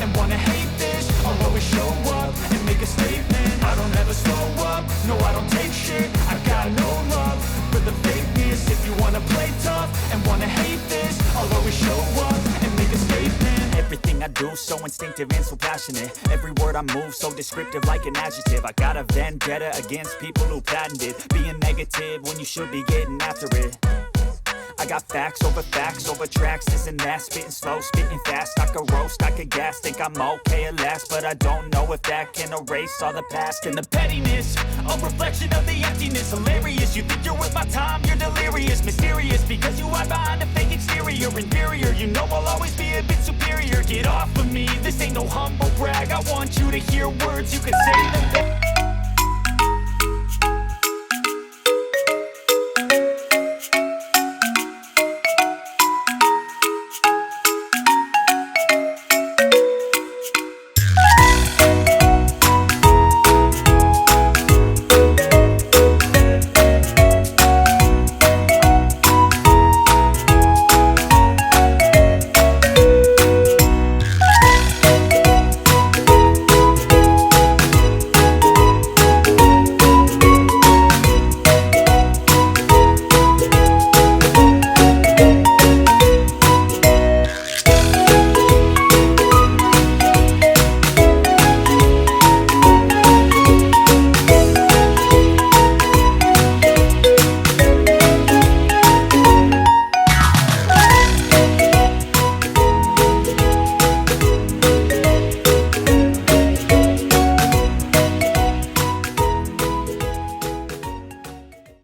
and wanna hate this, I'll always show up and make a statement. I don't ever slow up, no I don't take shit. I got no love for the fakeness. If you wanna play tough and wanna hate this, I'll always show up and make a statement. Everything I do so instinctive and so passionate. Every word I move so descriptive like an adjective. I got a vendetta against people who patented being negative when you should be getting after it. I got facts over tracks, this and that. Spitting slow, spitting fast. I could roast, I could gas. Think I'm okay at last, but I don't know if that can erase all the past. And the pettiness, a reflection of the emptiness. Hilarious, you think you're worth my time, you're delirious. Mysterious, because you hide behind a fake exterior. Inferior, you know I'll always be a bit superior. Get off of me, this ain't no humble brag. I want you to hear words, you can say them.